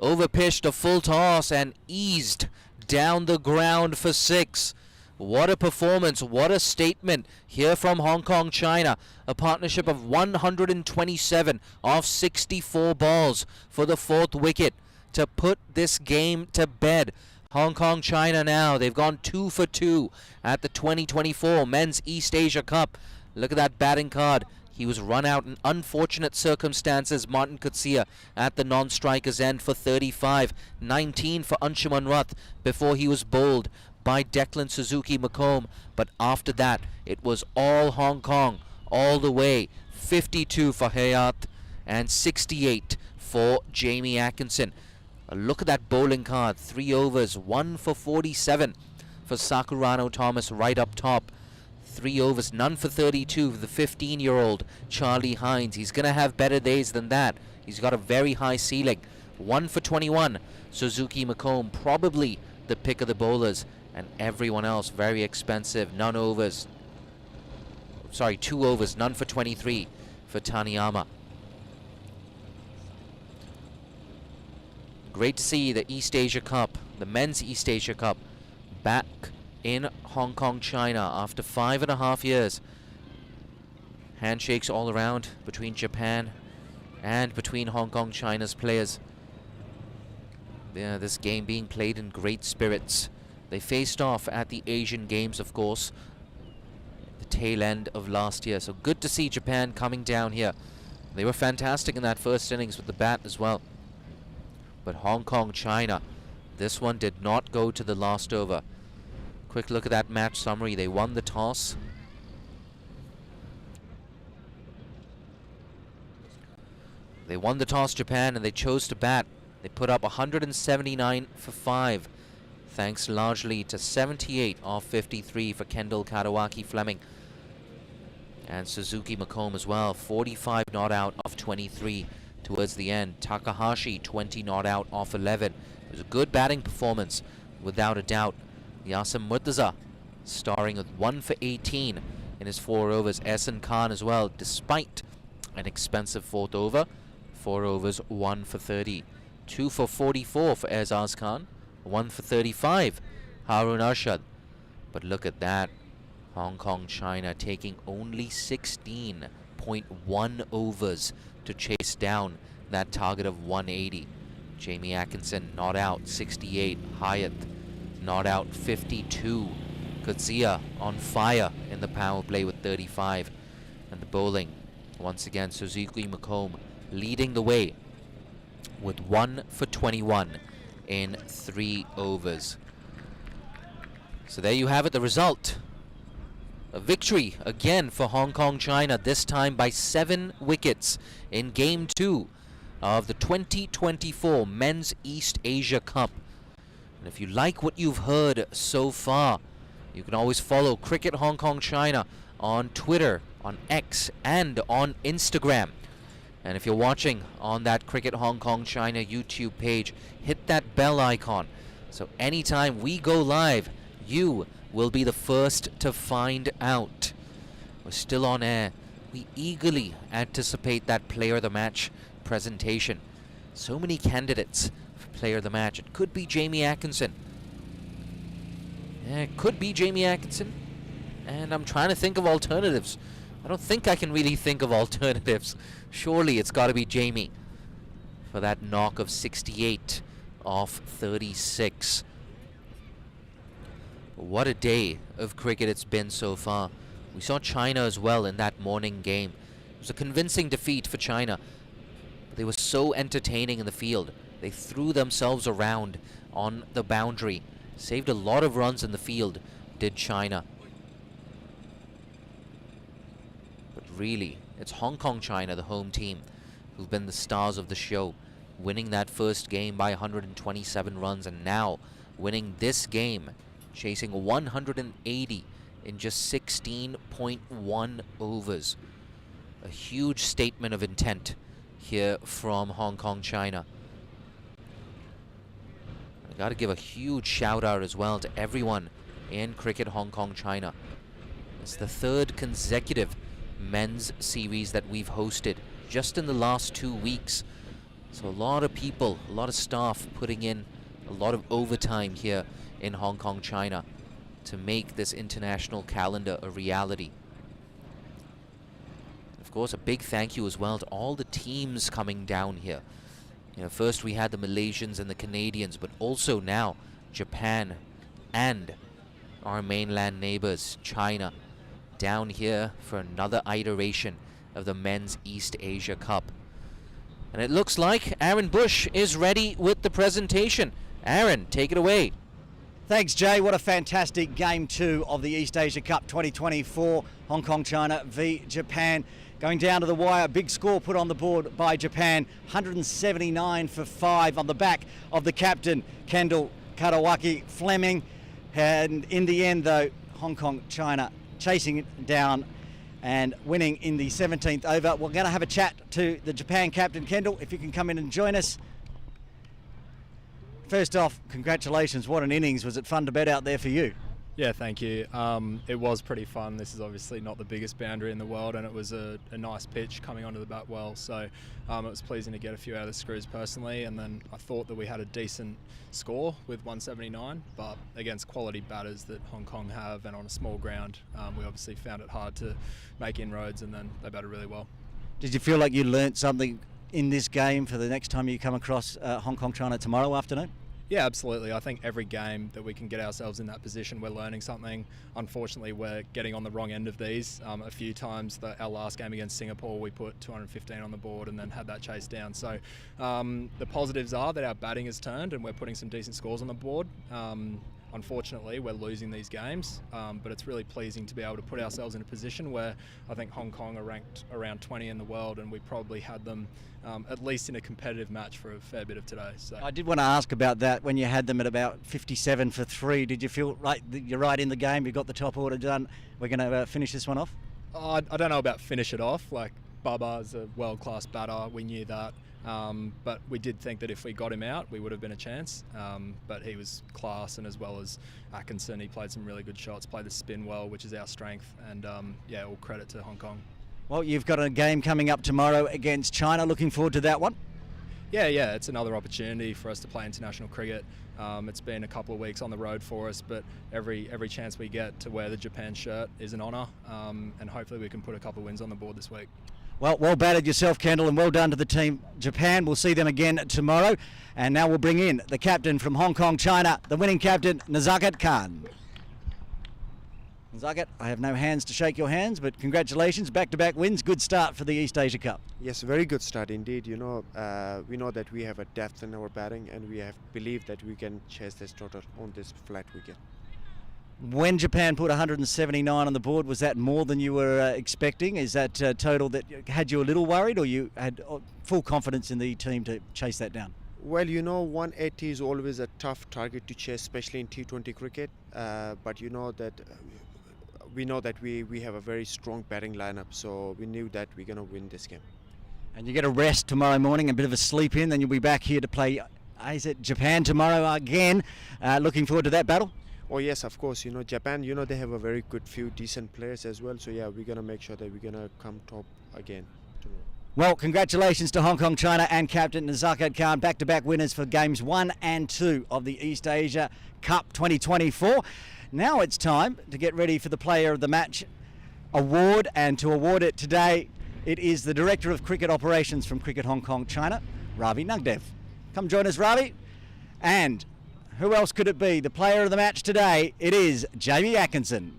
B: overpitched a full toss and eased down the ground for 6. What a performance, what a statement here from Hong Kong, China. A partnership of 127 off 64 balls for the 4th wicket to put this game to bed. Hong Kong, China now, they've gone 2 for 2 at the 2024 Men's East Asia Cup. Look at that batting card. He was run out in unfortunate circumstances, Martin Kutsia, at the non-striker's end for 35. 19 for Anshuman Rath before he was bowled by Declan Suzuki McComb. But after that, it was all Hong Kong, all the way. 52 for Hayat and 68 for Jamie Atkinson. Look at that bowling card. 3 overs, 1 for 47 for Sakurano Thomas right up top. 3 overs, none for 32 for the 15-year-old Charlie Hines. He's going to have better days than that. He's got a very high ceiling. 1 for 21. Suzuki McComb, probably the pick of the bowlers. And everyone else very expensive. None overs. Sorry, 2 overs, none for 23 for Taniyama. Great to see the East Asia Cup, the Men's East Asia Cup, back in Hong Kong, China after 5.5 years. Handshakes all around between Japan and between Hong Kong, China's players. Yeah, this game being played in great spirits. They faced off at the Asian Games, of course, the tail end of last year. So good to see Japan coming down here. They were fantastic in that first innings with the bat as well. But Hong Kong, China, this one did not go to the last over. Quick look at that match summary. They won the toss. They won the toss, Japan, and they chose to bat. They put up 179 for 5, thanks largely to 78 off 53 for Kendall Katawaki Fleming. And Suzuki McComb as well, 45 not out off 23 towards the end. Takahashi, 20 not out off 11. It was a good batting performance, without a doubt. Yasim Murtaza starring with 1 for 18 in his 4 overs. Ehsan Khan as well, despite an expensive 4th over. 4 overs, 1 for 30. 2 for 44 for Aizaz Khan. 1 for 35, Harun Arshad. But look at that. Hong Kong, China taking only 16.1 overs to chase down that target of 180. Jamie Atkinson not out, 68. Hyatt not out, 52. Kutsia on fire in the power play with 35. And the bowling, once again, Suzuki McComb leading the way with 1 for 21 in 3 overs. So there you have it, the result. A victory again for Hong Kong, China, this time by 7 wickets in Game 2 of the 2024 Men's East Asia Cup. And if you like what you've heard so far, you can always follow Cricket Hong Kong China on Twitter, on X, and on Instagram. And if you're watching on that Cricket Hong Kong China YouTube page, hit that bell icon. So anytime we go live, you will be the first to find out. We're still on air. We eagerly anticipate that Player of the Match presentation. So many candidates for Player of the Match. It could be Jamie Atkinson. Yeah, it could be Jamie Atkinson. And I'm trying to think of alternatives. I don't think I can really think of alternatives. Surely it's got to be Jamie for that knock of 68 off 36. What a day of cricket it's been so far. We saw China as well in that morning game. It was a convincing defeat for China. But they were so entertaining in the field. They threw themselves around on the boundary. Saved a lot of runs in the field, did China. Really, it's Hong Kong, China, the home team, who've been the stars of the show, winning that first game by 127 runs, and now winning this game, chasing 180 in just 16.1 overs. A huge statement of intent here from Hong Kong, China. I got to give a huge shout out as well to everyone in Cricket Hong Kong, China. It's the 3rd consecutive men's series that we've hosted just in the last 2 weeks. So a lot of people, a lot of staff putting in a lot of overtime here in Hong Kong, China to make this international calendar a reality. Of course, a big thank you as well to all the teams coming down here. You know, first we had the Malaysians and the Canadians, but also now Japan and our mainland neighbors, China, down here for another iteration of the Men's East Asia Cup. And it looks like Aaron Bush is ready with the presentation. Aaron, take it away.
A: Thanks, Jay. What a fantastic Game 2 of the East Asia Cup 2024. Hong Kong, China v Japan. Going down to the wire, big score put on the board by Japan. 179 for 5 on the back of the captain, Kendall Katawaki Fleming. And in the end, though, Hong Kong, China chasing it down and winning in the 17th over. We're going to have a chat to the Japan captain, Kendall, if you can come in and join us. First off, congratulations. What an innings. Was it fun to bet out there for you?
D: Yeah, thank you. It was pretty fun. This is obviously not the biggest boundary in the world, and it was a nice pitch coming onto the bat well. So it was pleasing to get a few out of the screws personally, and then I thought that we had a decent score with 179, but against quality batters that Hong Kong have and on a small ground, we obviously found it hard to make inroads, and then they batted really well.
A: Did you feel like you learnt something in this game for the next time you come across Hong Kong China tomorrow afternoon?
D: Yeah, absolutely. I think every game that we can get ourselves in that position, we're learning something. Unfortunately, we're getting on the wrong end of these. A few times, our last game against Singapore, we put 215 on the board and then had that chase down. So the positives are that our batting has turned and we're putting some decent scores on the board. Unfortunately, we're losing these games, but it's really pleasing to be able to put ourselves in a position where I think Hong Kong are ranked around 20 in the world, and we probably had them at least in a competitive match for a fair bit of today. So
A: I did want to ask about that. When you had them at about 57 for 3, did you feel like you're right in the game, you got the top order done, we're going to finish this one off?
D: I don't know about finish it off. Like, Baba's a world-class batter, we knew that. But we did think that if we got him out, we would have been a chance. But he was class, and as well as Atkinson, he played some really good shots, played the spin well, which is our strength. And yeah, all credit to Hong Kong.
A: Well, you've got a game coming up tomorrow against China. Looking forward to that one.
D: Yeah, it's another opportunity for us to play international cricket. It's been a couple of weeks on the road for us, but every chance we get to wear the Japan shirt is an honour, and hopefully we can put a couple of wins on the board this week.
A: Well batted yourself, Kendall, and well done to the team Japan. We'll see them again tomorrow. And now we'll bring in the captain from Hong Kong, China, the winning captain, Nazakat Khan. Nazakat, I have no hands to shake your hands, but congratulations, back-to-back wins. Good start for the East Asia Cup.
E: Yes, very good start indeed. We know that we have a depth in our batting, and we have believed that we can chase this total on this flat wicket.
A: When Japan put 179 on the board, was that more than you were expecting? Is that total that had you a little worried, or you had full confidence in the team to chase that down?
E: Well, 180 is always a tough target to chase, especially in T20 cricket. But we know that we have a very strong batting lineup, so we knew that we're going to win this game.
A: And you get a rest tomorrow morning, a bit of a sleep in, then you'll be back here to play, is it Japan tomorrow again? Looking forward to that battle?
E: Oh yes, of course. Japan, they have a very good few decent players as well. So yeah, we're going to make sure that we're going to come top again tomorrow.
A: Well, congratulations to Hong Kong, China and captain Nazakat Khan, back-to-back winners for games 1 and 2 of the East Asia Cup 2024. Now it's time to get ready for the Player of the Match award, and to award it today, it is the Director of Cricket Operations from Cricket Hong Kong, China, Ravi Nagdev. Come join us, Ravi. And who else could it be? The Player of the Match today, it is Jamie Atkinson.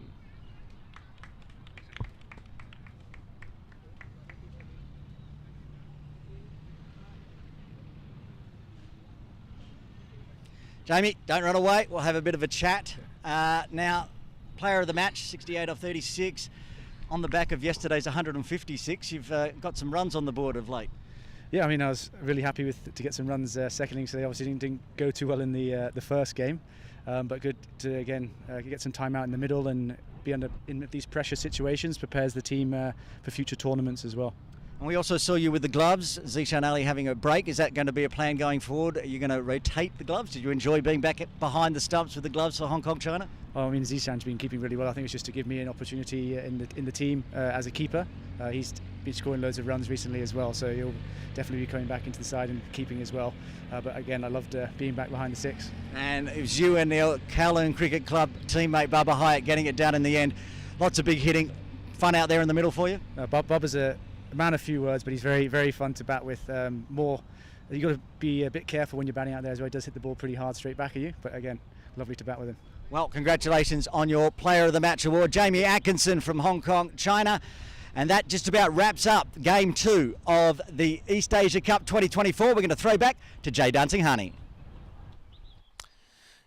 A: Jamie, don't run away. We'll have a bit of a chat. Now, Player of the Match, 68 off 36. On the back of yesterday's 156, you've got some runs on the board of late.
F: Yeah, I was really happy to get some runs second innings today. Obviously didn't go too well in the first game, but good to again get some time out in the middle and be in these pressure situations. Prepares the team for future tournaments as well.
A: And we also saw you with the gloves, Zishan Ali having a break. Is that going to be a plan going forward? Are you going to rotate the gloves? Did you enjoy being back behind the stumps with the gloves for Hong Kong, China?
F: Well, Zishan's been keeping really well. I think it's just to give me an opportunity in the team as a keeper. He's been scoring loads of runs recently as well, so he'll definitely be coming back into the side and keeping as well. But again, I loved being back behind the six. And
A: it was you and the Kowloon Cricket Club teammate Bubba Hyatt getting it done in the end. Lots of big hitting. Fun out there in the middle for you?
F: Bubba's a man of few words, but he's very, very fun to bat with. You've got to be a bit careful when you're batting out there as well. He does hit the ball pretty hard straight back at you, but again, lovely to bat with him.
A: Well, congratulations on your Player of the Match award, Jamie Atkinson from Hong Kong, China. And that just about wraps up Game 2 of the East Asia Cup 2024. We're going to throw back to Jay Dancing Honey.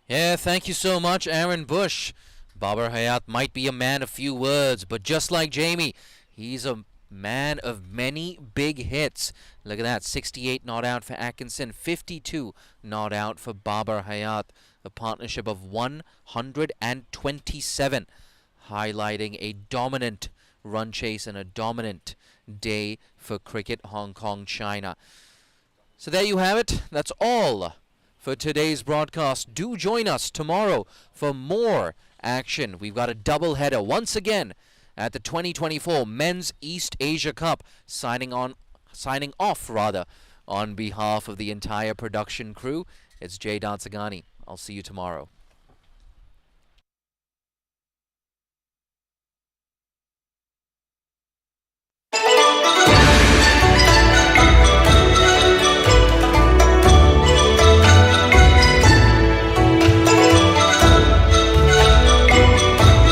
B: Yeah, thank you so much, Aaron Bush. Babar Hayat might be a man of few words, but just like Jamie, he's a man of many big hits. Look at that, 68 not out for Atkinson, 52 not out for Babar Hayat. A partnership of 127, highlighting a dominant run chase and a dominant day for Cricket Hong Kong, China. So there you have it. That's all for today's broadcast. Do join us tomorrow for more action. We've got a double header once again at the 2024 Men's East Asia Cup. Signing off on behalf of the entire production crew. It's Jay Dansagani. I'll see you tomorrow.